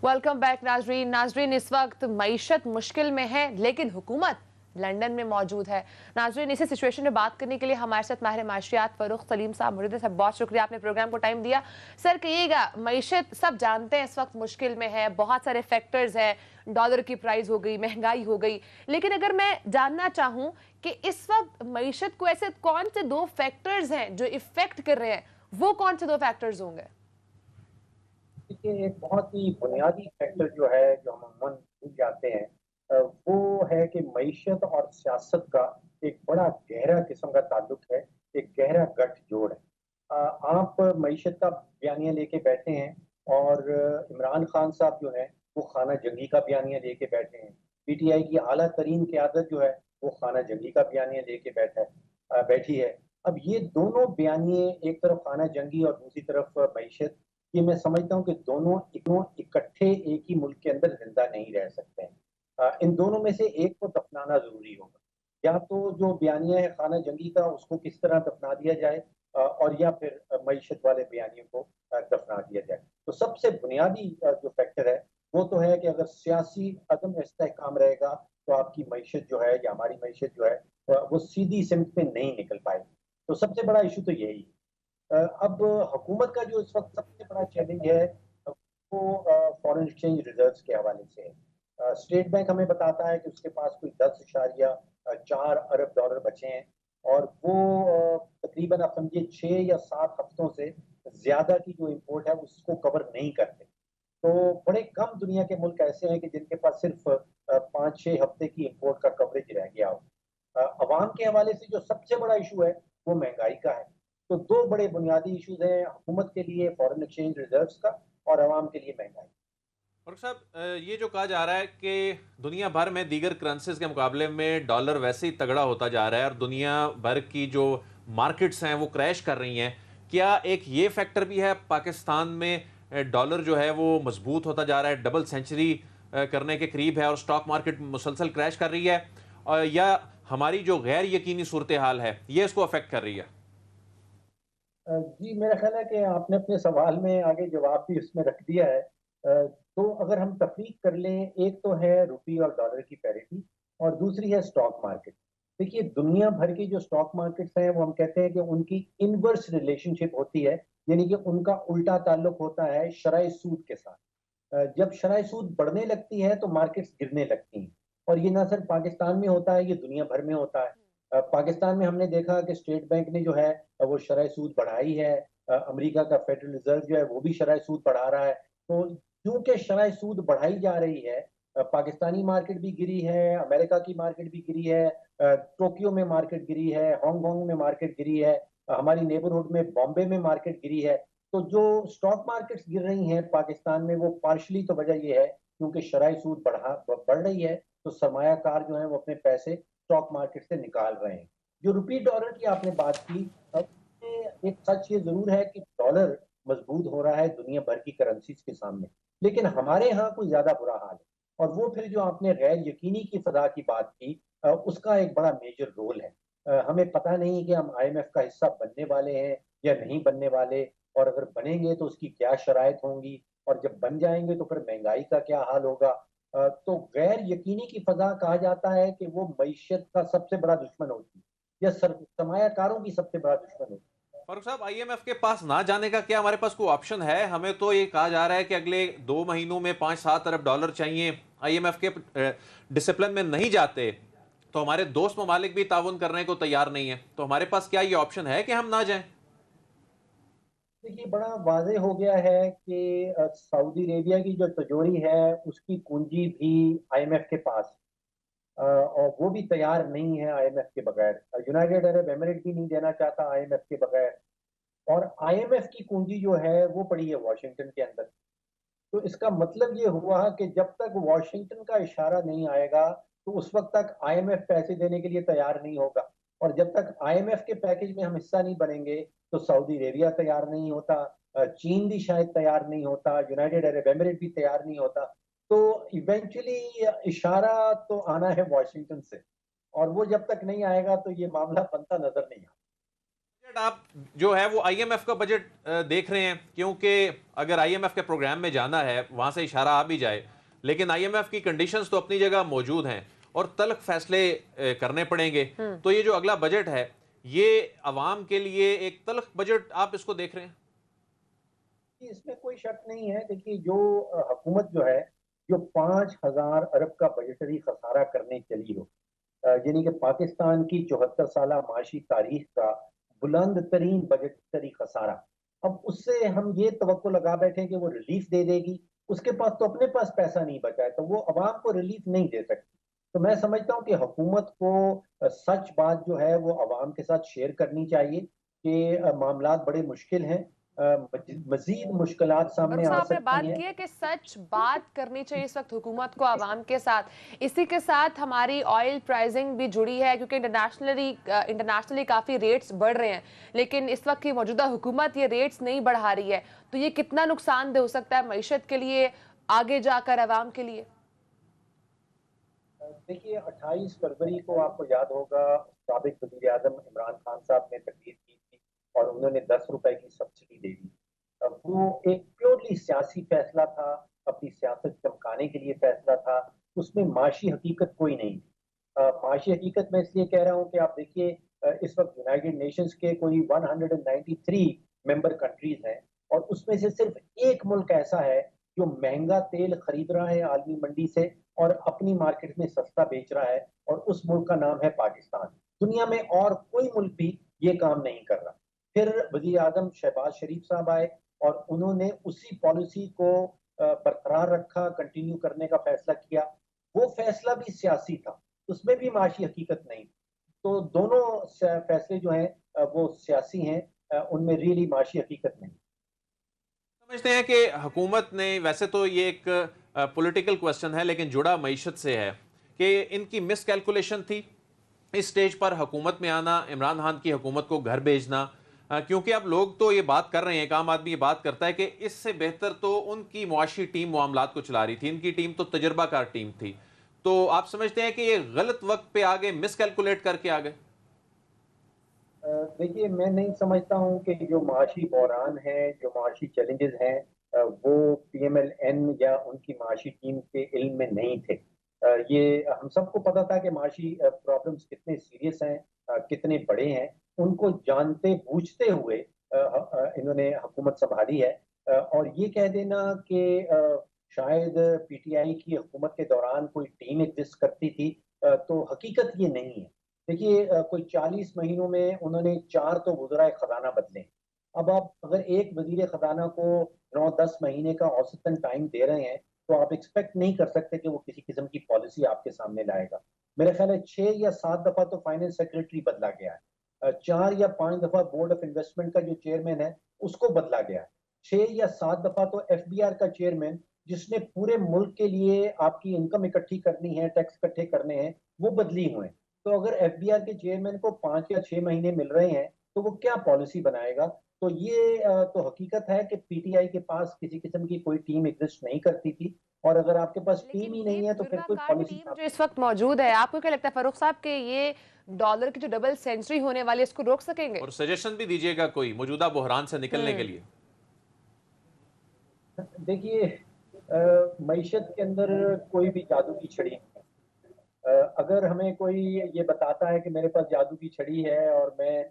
ویلکم بیک ناظرین. اس وقت معیشت مشکل میں ہے لیکن حکومت لنڈن میں موجود ہے. ناظرین اسی سچویشن میں بات کرنے کے لیے ہمارے ساتھ ماہر معاشیات فروخ سلیم صاحب موجود ہیں. بہت شکریہ, آپ نے پروگرام کو ٹائم دیا. سر کہیے گا, معیشت سب جانتے ہیں اس وقت مشکل میں ہے, بہت سارے فیکٹرز ہیں, ڈالر کی پرائز ہو گئی, مہنگائی ہو گئی, لیکن اگر میں جاننا چاہوں کہ اس وقت معیشت کو ایسے کون سے دو فیکٹرز ہیں جو افیکٹ کر رہے ہیں, وہ کون سے دو فیکٹرز ہوں گے؟ ایک بہت ہی بنیادی فیکٹر جو ہے جو ہم عموماً بھول جاتے ہیں, وہ ہے کہ معیشت اور سیاست کا ایک بڑا گہرا قسم کا تعلق ہے, ایک گہرا گٹھ جوڑ ہے. آپ معیشت کا بیانیہ لے کے بیٹھے ہیں اور عمران خان صاحب جو ہیں وہ خانہ جنگی کا بیانیہ لے کے بیٹھے ہیں. پی ٹی آئی کی اعلیٰ ترین قیادت جو ہے وہ خانہ جنگی کا بیانیہ لے کے بیٹھی ہے. اب یہ دونوں بیانیے, ایک طرف خانہ جنگی اور دوسری طرف معیشت, कि मैं समझता हूँ कि दोनों इकट्ठे एक ही मुल्क के अंदर जिंदा नहीं रह सकते हैं। इन दोनों में से एक को दफनाना जरूरी होगा। या तो जो बयानिया है खाना जंगी का, उसको किस तरह दफना दिया जाए, और या फिर मईशत वाले बयानियों को दफना दिया जाए। तो सबसे बुनियादी जो फैक्टर है वो तो है कि अगर सियासी अदम इस्तेहकाम रहेगा तो आपकी मईशत जो है या हमारी मईशत जो है वो सीधी सिमत में नहीं निकल पाएगी। तो सबसे बड़ा इशू तो यही है। अब हुकूमत का जो इस वक्त सबसे बड़ा चैलेंज है वो फॉरेन एक्सचेंज रिजर्व्स के हवाले से है। स्टेट बैंक हमें बताता है कि उसके पास कोई 10.4 अरब डॉलर बचे हैं, और वो तकरीबन आप समझिए 6 या 7 हफ्तों से ज्यादा की जो इम्पोर्ट है उसको कवर नहीं करते। तो बड़े कम दुनिया के मुल्क ऐसे हैं कि जिनके पास सिर्फ 5-6 हफ्ते की इम्पोर्ट का कवरेज रह गया हो। अवाम के हवाले से जो सबसे बड़ा इशू है वो महंगाई का है। तो दो बड़े बुनियादी इश्यूज हैं हुकूमत के लिए, फॉरेन एक्सचेंज रिजर्व्स का, और अवाम के लिए महंगाई। फारूक साहब, ये जो कहा जा रहा है कि दुनिया भर में दीगर करेंसीज के मुकाबले में डॉलर वैसे ही तगड़ा होता जा रहा है और दुनिया भर की जो मार्केट्स हैं वो क्रैश कर रही हैं, क्या एक ये फैक्टर भी है पाकिस्तान में डॉलर जो है वो मजबूत होता जा रहा है, डबल सेंचुरी करने के करीब है और स्टॉक मार्केट मुसलसल क्रैश कर रही है, या हमारी जो गैर यकीनी सूरत हाल है ये इसको अफेक्ट कर रही है? जी, मेरा ख्याल है कि आपने अपने सवाल में आगे जवाब भी उसमें रख दिया है। तो अगर हम तफरीक कर लें, एक तो है रुपये और डॉलर की पैरिटी, और दूसरी है स्टॉक मार्केट। देखिए, दुनिया भर की जो स्टॉक मार्केट्स हैं वो हम कहते हैं कि उनकी इनवर्स रिलेशनशिप होती है, यानी कि उनका उल्टा ताल्लुक होता है शरह सूद के साथ। जब शरह सूद बढ़ने लगती है तो मार्केट्स गिरने लगती हैं, और ये ना सिर्फ पाकिस्तान में होता है, ये दुनिया भर में होता है। पाकिस्तान में हमने देखा कि स्टेट बैंक ने जो है वो शरह सूद बढ़ाई है। अमेरिका का फेडरल रिजर्व जो है वो भी शरह सूद बढ़ा रहा है। तो क्योंकि शरह सूद बढ़ाई जा रही है, पाकिस्तानी मार्केट भी गिरी है, अमेरिका की मार्केट भी गिरी है, टोक्यो में मार्केट गिरी है, हांगकांग में मार्केट गिरी है, हमारी नेबरहुड में बॉम्बे में मार्केट गिरी है। तो जो स्टॉक मार्केट्स गिर रही हैं पाकिस्तान में, वो पार्शली तो वजह ये है क्योंकि शरह सूद बढ़ रही है, तो सरमायाकार जो है वो अपने पैसे स्टॉक मार्केट से निकाल रहे हैं। जो रुपये डॉलर की आपने बात की, एक सच ये जरूर है कि डॉलर मजबूत हो रहा है दुनिया भर की करेंसीज के सामने, लेकिन हमारे यहाँ कोई ज्यादा बुरा हाल है। और वो फिर जो आपने गैर यकीनी की फजा की बात की, उसका एक बड़ा मेजर रोल है। हमें पता नहीं कि हम IMF का हिस्सा बनने वाले हैं या नहीं बनने वाले, और अगर बनेंगे तो उसकी क्या शराइत होंगी, और जब बन जाएंगे तो फिर महंगाई का क्या हाल होगा। तो गैर यकीनी की फजा कहा जाता है कि वो मईशत का सबसे बड़ा दुश्मन होती है, या सरमायाकारों की सबसे बड़ा दुश्मन होती है। फारूक साहब, IMF के पास ना जाने का क्या हमारे पास कोई ऑप्शन है? हमें तो ये कहा जा रहा है कि अगले 2 महीनों में 5-7 अरब डॉलर चाहिए। IMF के डिसिप्लिन में नहीं जाते तो हमारे दोस्त ममालिक भी ताउन करने को तैयार नहीं है, तो हमारे पास क्या ये ऑप्शन है कि हम ना जाएं? देखिए, बड़ा वाज़ेह हो गया है कि सऊदी अरेबिया की जो तिजोरी है उसकी पूंजी भी IMF के पास, और वो भी तैयार नहीं है IMF के बगैर। यूनाइटेड अरब एमिरेट भी नहीं देना चाहता IMF के बगैर, और IMF की पूंजी जो है वो पड़ी है वॉशिंगटन के अंदर। तो इसका मतलब ये हुआ कि जब तक वॉशिंगटन का इशारा नहीं आएगा तो उस वक्त तक IMF पैसे देने के लिए तैयार नहीं होगा, और जब तक IMF के पैकेज में हम हिस्सा नहीं बनेंगे तो सऊदी अरेबिया तैयार नहीं होता, चीन भी शायद तैयार नहीं होता, यूनाइटेड अरब एमिरेट भी तैयार नहीं होता। तो इवेंचुअली इशारा तो आना है वॉशिंगटन से, और वो जब तक नहीं आएगा तो ये मामला बनता नजर नहीं आता। बजट आप जो है वो IMF का बजट देख रहे हैं, क्योंकि अगर IMF के प्रोग्राम में जाना है वहां से इशारा आ भी जाए, लेकिन IMF की कंडीशंस तो अपनी जगह मौजूद हैं और तल्ख फैसले करने पड़ेंगे। तो ये जो अगला बजट है ये अवाम के लिए एक तल्ख बजट आप इसको देख रहे हैं? इसमें कोई शक नहीं है। देखिए, जो हुकूमत जो है, जो 5,000 अरब का बजटरी खसारा करने चली हो, यानी कि पाकिस्तान की 74 साला माशी तारीख का बुलंद तरीन बजटरी खसारा, अब उससे हम ये तवक्को लगा बैठे कि वो रिलीफ दे देगी। उसके पास तो अपने पास पैसा नहीं बचा है, तो वो अवाम को रिलीफ नहीं दे सकती। तो मैं समझता हूँ कि हुकूमत को सच बात जो है वो अवाम के साथ शेयर करनी चाहिए कि मामलात बड़े मुश्किल हैं, मजीद मुश्किलात सामने फरूख आ साहब, आपने बात सकती की हैं। है कि सच बात करनी चाहिए इस वक्त हुकूमत को आवाम के साथ। इसी के साथ हमारी ऑयल प्राइसिंग भी जुड़ी है, क्योंकि इंटरनेशनली काफ़ी रेट्स बढ़ रहे हैं, लेकिन इस वक्त की मौजूदा हुकूमत ये रेट्स नहीं बढ़ा रही है। तो ये कितना नुकसानदेह हो सकता है मईशत के लिए, आगे जाकर आवाम के लिए? देखिए 28 फरवरी को आपको याद होगा साबिक वज़ीर आज़म इमरान खान साहब ने तकरीर की थी और उन्होंने 10 रुपए की सब्सिडी दे दी। वो एक प्योरली सियासी फैसला था, अपनी सियासत चमकाने के लिए फैसला था, उसमें माशी हकीकत कोई नहीं थी। माशी हकीकत मैं इसलिए कह रहा हूँ कि आप देखिए इस वक्त यूनाइटेड नेशंस के कोई 193 मेंबर कंट्रीज हैं और उसमें से सिर्फ एक मुल्क ऐसा है जो महंगा तेल खरीद रहा है आलमी मंडी से और अपनी मार्केट में सस्ता बेच रहा है, और उस मुल्क का नाम है पाकिस्तान। दुनिया में और कोई मुल्क भी ये काम नहीं कर रहा। फिर वज़ीर आज़म शहबाज शरीफ साहब आए और उन्होंने उसी पॉलिसी को बरकरार रखा, कंटिन्यू करने का फैसला किया। वो फैसला भी सियासी था, उसमें भी माशी हकीकत नहीं। तो दोनों फैसले जो हैं वो सियासी हैं, उनमें रियली माशी हकीकत नहीं। समझते हैं कि हुकूमत ने, वैसे तो ये एक पॉलिटिकल क्वेश्चन है लेकिन जुड़ा मईशत से है, कि इनकी मिस कैलकुलेशन थी इस स्टेज पर हुकूमत में आना, इमरान खान की हुकूमत को घर भेजना, क्योंकि अब लोग तो ये बात कर रहे हैं, एक आम आदमी ये बात करता है कि इससे बेहतर तो उनकी मुआशी टीम मामलात को चला रही थी, इनकी टीम तो तजर्बाकार टीम थी। तो आप समझते हैं कि ये गलत वक्त पे आ गए, मिस कैलकुलेट करके आ गए? देखिए मैं नहीं समझता हूँ कि जो माशी बहरान है, जो माशी चैलेंजेस हैं, वो पीएमएल-एन या उनकी माशी टीम के इल्म में नहीं थे। ये हम सबको पता था कि माशी प्रॉब्लम्स कितने सीरियस हैं, कितने बड़े हैं। उनको जानते बूझते हुए इन्होंने हुकूमत संभाली है, और ये कह देना कि शायद पीटीआई की हुकूमत के दौरान कोई टीम एग्जिस्ट करती थी, तो हकीकत ये नहीं है। देखिए कोई 40 महीनों में उन्होंने 4 तो वज़राए खजाना बदले। अब आप अगर एक वजीर खजाना को 9-10 महीने का औसतन टाइम दे रहे हैं, तो आप एक्सपेक्ट नहीं कर सकते कि वो किसी किस्म की पॉलिसी आपके सामने लाएगा। मेरा ख्याल है 6 या 7 दफा तो फाइनेंस सेक्रेटरी बदला गया है, 4 या 5 दफा बोर्ड ऑफ इन्वेस्टमेंट का जो चेयरमैन है उसको बदला गया है, 6 या 7 दफा तो एफबीआर का चेयरमैन, जिसने पूरे मुल्क के लिए आपकी इनकम इकट्ठी करनी है, टैक्स इकट्ठे करने हैं, वो बदली हुए हैं। तो अगर एफबीआर के चेयरमैन को 5 या 6 महीने मिल रहे हैं, तो वो क्या पॉलिसी बनाएगा? तो ये तो हकीकत है कि पीटीआई के पास किसी किस्म की कोई टीम एग्जिस्ट नहीं करती थी, और अगर आपके पास टीम लेकिन ही ये नहीं है तो फिर कोई तजुर्बाकार पॉलिसी टीम जो इस वक्त मौजूद है, आपको क्या लगता है फरूख साहब कि ये डॉलर की जो डबल सेंचुरी होने वाली है इसको रोक सकेंगे? और सजेशन भी दीजिएगा कोई मौजूदा बहरान से निकलने के लिए। देखिए मईशत के अंदर कोई भी जादू की छड़ी नहीं है। अगर हमें कोई ये बताता है कि मेरे पास जादू की छड़ी है और मैं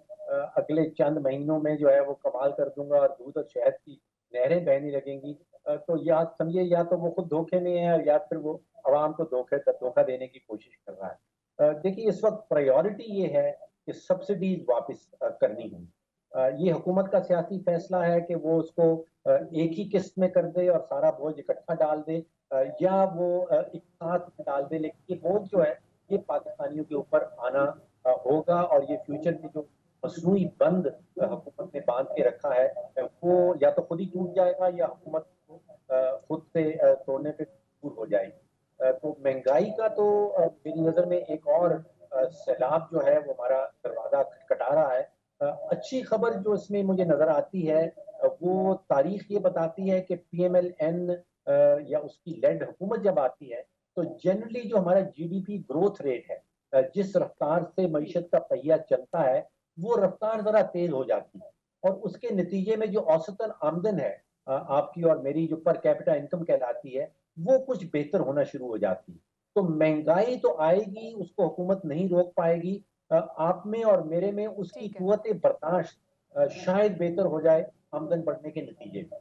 अगले चंद महीनों में जो है वो कमाल कर दूंगा और दूध और शहद की नहरें बहने लगेंगी, तो या समझिए या तो वो खुद धोखे में है या फिर वो आवाम को धोखा देने की कोशिश कर रहा है। देखिए इस वक्त प्रायोरिटी ये है कि सब्सिडीज वापस करनी है। ये हुकूमत का सियासी फैसला है कि वो उसको एक ही किस्त में कर दे और सारा बोझ इकट्ठा डाल दे, या वो एक साथ डाल दे, लेकिन ये बोझ जो है ये पाकिस्तानियों के ऊपर आना होगा, और ये फ्यूचर में जो मसनूई बंद हुकूमत ने बांध के रखा है वो या तो खुद ही टूट जाएगा या हुकूमत को खुद से तोड़ने पे मजबूर हो जाएगी। तो महंगाई का तो मेरी नज़र में एक और सैलाब जो है वो हमारा दरवाजा खटखटा रहा है। अच्छी खबर जो इसमें मुझे नजर आती है वो तारीख ये बताती है कि पीएमएल-एन या उसकी लेड हुकूमत जब आती है तो जनरली जो हमारा जीडीपी ग्रोथ रेट है, जिस रफ्तार से मईशत का पहिया चलता है वो रफ्तार जरा तेज हो जाती है, और उसके नतीजे में जो औसतन आमदन है आपकी और मेरी जो पर कैपिटा इनकम कहलाती है वो कुछ बेहतर होना शुरू हो जाती है। तो महंगाई तो आएगी, उसको हुकूमत नहीं रोक पाएगी, आप में और मेरे में उसकी ठीक है, कुव्वत बर्दाश्त शायद बेहतर हो जाए आमदन बढ़ने के नतीजे में।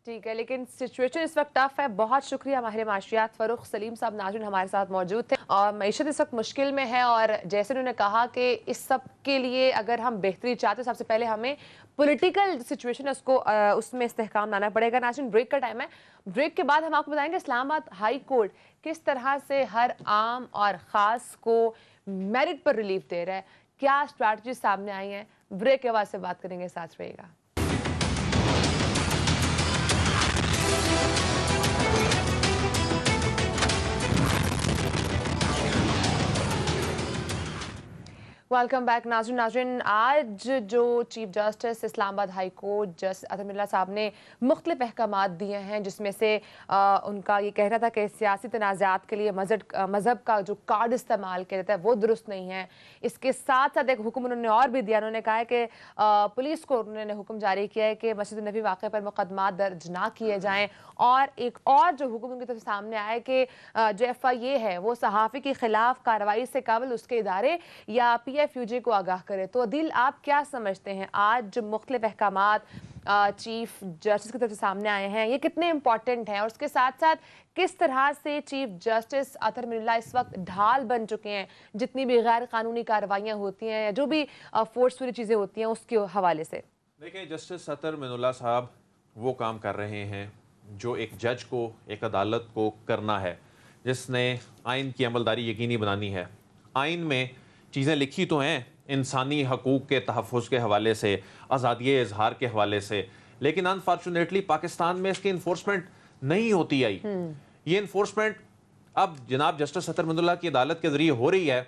ठीक है, लेकिन सिचुएशन इस वक्त टफ है। बहुत शुक्रिया माहिर माशियात फरूख सलीम साहब नाज़रीन हमारे साथ मौजूद थे। और मईशत इस वक्त मुश्किल में है, और जैसे उन्होंने कहा कि इस सब के लिए अगर हम बेहतरी चाहते हैं सबसे पहले हमें पॉलिटिकल सिचुएशन उसको उसमें इस्तेहकाम लाना पड़ेगा। नाज़रीन ब्रेक का टाइम है, ब्रेक के बाद हम आपको बताएंगे इस्लामाबाद हाई कोर्ट किस तरह से हर आम और ख़ास को मेरिट पर रिलीफ दे रहा है, क्या स्ट्रैटेजी सामने आई हैं। ब्रेक के बाद से बात करेंगे, साथ रहिएगा। वेलकम बैक नाज़रीन, आज जो chief justice Islamabad high court justice Athar Mirza साहब ने मुख्तलिफ अहकामात दिए हैं, जिसमें से उनका ये कहना था कि सियासी तनाज़ात के लिए मज़हब का जो कार्ड इस्तेमाल किया जाता है वो दुरुस्त नहीं है। इसके साथ साथ एक हुक्म उन्होंने और भी दिया, उन्होंने कहा है कि पुलिस को उन्होंने हुक्म जारी किया है कि मस्जिद नबी वाक़े पर मुकदमा दर्ज ना किए जाएँ, और एक और जो हुक्म उनकी तरफ सामने आया है कि जो FIA है वो सहाफ़ी के ख़िलाफ़ कार्रवाई से कबल उसके इदारे या PFUJ को आगाह करे। तो अदील, आप क्या समझते हैं आज जो मुख्तलिफ अहकामात चीफ जस्टिस की तरफ से सामने आए हैं, ये कितने इंपॉर्टेंट हैं, और उसके साथ साथ किस तरह से चीफ जस्टिस अतर मिर्ज़ा इस वक्त ढाल बन चुके हैं जितनी भी गैर कानूनी कार्रवाइयाँ होती हैं या जो भी फोर्सफुली चीज़ें होती हैं उसके हवाले से? देखिए, जस्टिस अतर मिर्ज़ा साहब वो काम कर रहे हैं जो एक जज को, एक अदालत को करना है, जिसने आइन की अमलदारी यकीनी बनानी है। आइन में चीज़ें लिखी तो हैं इंसानी हकूक़ के तहफ़्फ़ुज़ के हवाले से, आज़ादी इज़हार के हवाले से, लेकिन अनफॉर्चुनेटली पाकिस्तान में इसकी इन्फोर्समेंट नहीं होती आई। ये इन्फोर्समेंट अब जनाब जस्टिस अतर मिर्ज़ा की अदालत के ज़रिए हो रही है,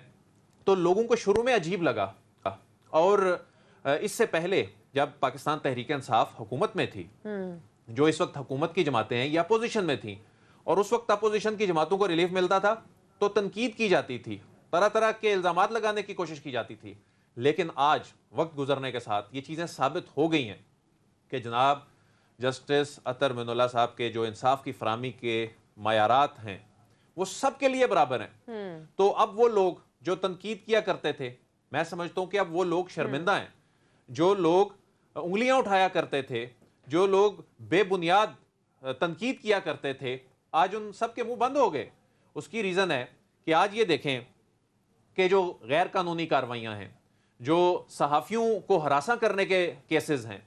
तो लोगों को शुरू में अजीब लगा। और इससे पहले जब पाकिस्तान तहरीक इंसाफ हुकूमत में थी, जो इस वक्त हुकूमत की जमातें हैं, ये अपोजिशन में थी, और उस वक्त अपोजिशन की जमातों को रिलीफ मिलता था तो तनकीद की जाती थी, तरह तरह के इल्ज़ामात लगाने की कोशिश की जाती थी। लेकिन आज वक्त गुजरने के साथ ये चीज़ें साबित हो गई हैं कि जनाब जस्टिस अतर मिर्ज़ा साहब के जो इंसाफ की फरामी के मायारात हैं वो सब के लिए बराबर हैं। तो अब वो लोग जो तनकीद किया करते थे, मैं समझता हूँ कि अब वो लोग शर्मिंदा हैं। जो लोग उंगलियां उठाया करते थे, जो लोग बेबुनियाद तनकीद किया करते थे, आज उन सब के मुंह बंद हो गए। उसकी रीज़न है कि आज ये देखें कि जो गैर कानूनी कार्रवाइयाँ हैं, जो सहाफ़ियों को हरासा करने के केसेस हैं,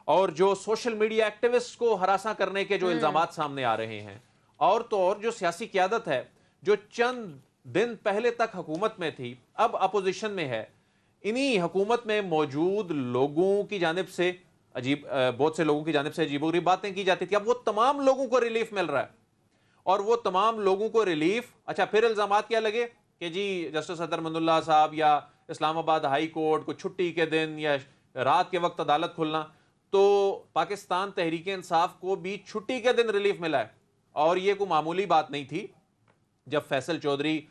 और जो सोशल मीडिया एक्टिविस्ट को हरासा करने के जो इल्ज़ामात सामने आ रहे हैं, और तो और जो सियासी क़यादत है जो चंद दिन पहले तक हुकूमत में थी अब अपोजिशन में है, इन्हीं हुकूमत में मौजूद लोगों की जानिब से बहुत से लोगों की जानिब से अजीबोगरीब बातें की जाती थी। अब वो तमाम लोगों को रिलीफ मिल रहा है, और वो तमाम लोगों को रिलीफ, अच्छा फिर इल्ज़ामात क्या लगे कि जी जस्टिस अतर मिर्ज़ा साहब या इस्लामाबाद हाई कोर्ट को छुट्टी के दिन या रात के वक्त अदालत खुलना, तो पाकिस्तान तहरीक इंसाफ को भी छुट्टी के दिन रिलीफ मिला है। और ये कोई मामूली बात नहीं थी। जब फैसल चौधरी ईद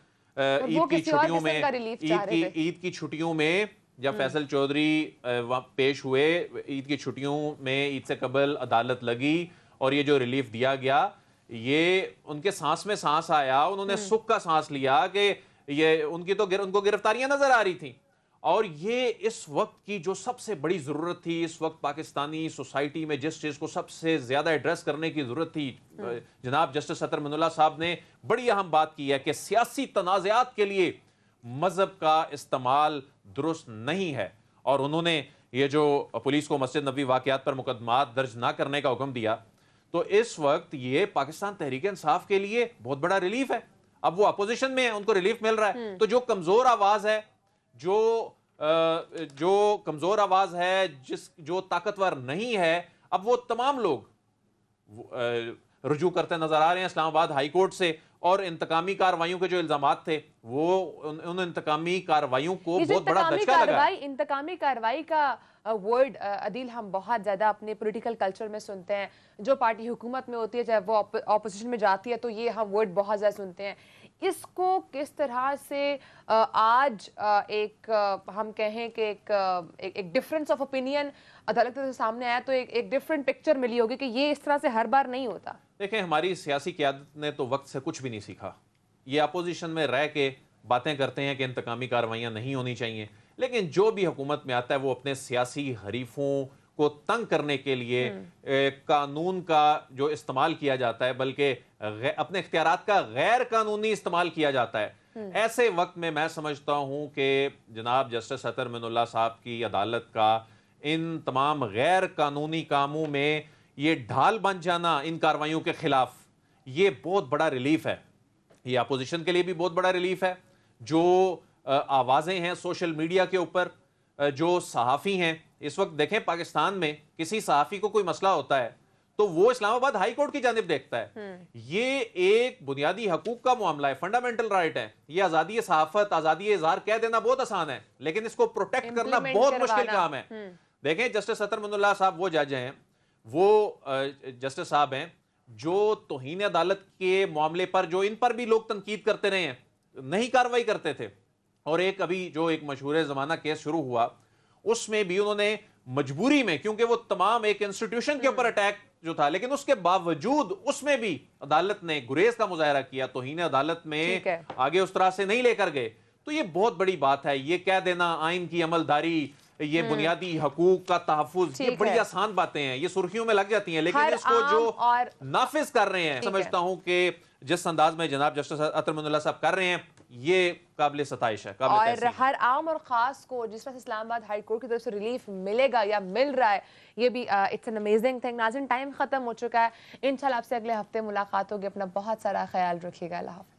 की छुट्टियों में जब फैसल चौधरी पेश हुए, ईद की छुट्टियों में, ईद से कबल अदालत लगी और ये जो रिलीफ दिया गया, ये उनके सांस में सांस आया, उन्होंने सुख का सांस लिया कि ये उनको गिरफ्तारियां नजर आ रही थी। और ये इस वक्त की जो सबसे बड़ी जरूरत थी, इस वक्त पाकिस्तानी सोसाइटी में जिस चीज को सबसे ज्यादा एड्रेस करने की जरूरत थी, जनाब जस्टिस अतर मिर्ज़ा साहब ने बड़ी अहम बात की है कि सियासी तनाज़ात के लिए मजहब का इस्तेमाल दुरुस्त नहीं है। और उन्होंने ये जो पुलिस को मस्जिद नबी वाक़यात पर मुकदमात दर्ज ना करने का हुक्म दिया, तो इस वक्त ये पाकिस्तान तहरीक इंसाफ के लिए बहुत बड़ा रिलीफ है। अब वो अपोजिशन में है, उनको रिलीफ मिल रहा है। तो जो कमजोर आवाज है, जो कमजोर आवाज है, जो ताकतवर नहीं है, अब वो तमाम लोग रुजू करते नजर आ रहे हैं इस्लामाबाद हाई कोर्ट से। और इंतकामी कार्रवाइयों के जो इल्जामात थे, वो उन इंतकामी कार्रवाइयों को बहुत बड़ा धचका लगा। इंतकामी कार्रवाई का वर्ड अदील हम बहुत ज़्यादा अपने पॉलिटिकल कल्चर में सुनते हैं। जो पार्टी हुकूमत में होती है, चाहे वो ऑपोजिशन में जाती है, तो ये हम वर्ड बहुत ज़्यादा सुनते हैं। इसको किस तरह से आज हम कहें कि एक डिफरेंस ऑफ ओपिनियन अदालत के सामने आया, तो एक डिफरेंट पिक्चर मिली होगी कि ये इस तरह से हर बार नहीं होता। देखें, हमारी सियासी क़यादत ने तो वक्त से कुछ भी नहीं सीखा। ये अपोजिशन में रह के बातें करते हैं कि इंतकामी कार्रवाइयाँ नहीं होनी चाहिए, लेकिन जो भी हुकूमत में आता है वो अपने सियासी हरीफों को तंग करने के लिए कानून का जो इस्तेमाल किया जाता है, बल्कि अपने इख्तियारात का गैर कानूनी इस्तेमाल किया जाता है। ऐसे वक्त में मैं समझता हूं कि जनाब जस्टिस अतर मिर्ज़ा साहब की अदालत का इन तमाम गैर कानूनी कामों में ये ढाल बन जाना इन कार्रवाइयों के खिलाफ, ये बहुत बड़ा रिलीफ है। ये अपोजिशन के लिए भी बहुत बड़ा रिलीफ है। जो आवाज़ें हैं सोशल मीडिया के ऊपर, जो सहाफ़ी हैं, इस वक्त देखें पाकिस्तान में किसी सहाफ़ी को कोई मसला होता है تو وہ اسلام آباد ہائی کورٹ کی جانب دیکھتا ہے. یہ ایک بنیادی حقوق کا معاملہ ہے, فنڈامنٹل رائٹ ہے. یہ آزادی صحافت, آزادی اظہار کہہ دینا بہت آسان ہے, لیکن اس کو پروٹیکٹ کرنا بہت مشکل کام ہے. دیکھیں جسٹس اطہر من اللہ صاحب وہ جج ہیں, وہ جسٹس صاحب ہیں جو توہین عدالت کے معاملے پر, جو ان پر بھی لوگ تنقید کرتے رہے ہیں, نہیں کاروائی کرتے تھے. اور ایک ابھی جو ایک مشہور زمانہ کیس شروع ہوا, اس میں بھی انہوں نے مجبوری میں, کیونکہ وہ تمام ایک انسٹیٹیوشن کے اوپر اٹیک جو تھا, لیکن اس کے باوجود اس میں بھی عدالت نے گریز کا مظاہرہ کیا, توہین عدالت میں آگے اس طرح سے نہیں لے کر گئے. تو یہ بہت بڑی بات ہے. یہ کہہ دینا آئین کی عملداری, یہ بنیادی حقوق کا تحفظ, یہ بڑی آسان باتیں ہیں, یہ سرخیوں میں لگ جاتی ہیں, لیکن اس کو جو نافذ کر رہے ہیں, سمجھتا ہوں کہ جس انداز میں جناب جسٹس اطہر من اللہ صاحب کر رہے ہیں, یہ قابل ستائش ہے, اور ہر عام اور خاص کو جس طرح سے اسلام آباد ہائی کورٹ کی طرف سے ریلیف ملے گا یا مل رہا ہے, یہ بھی اٹس این امیزنگ تھنگ. ناظرین ٹائم ختم ہو چکا ہے, انشاءاللہ آپ سے اگلے ہفتے ملاقات ہوگی. اپنا بہت سارا خیال رکھیے گا. اللہ حافظ.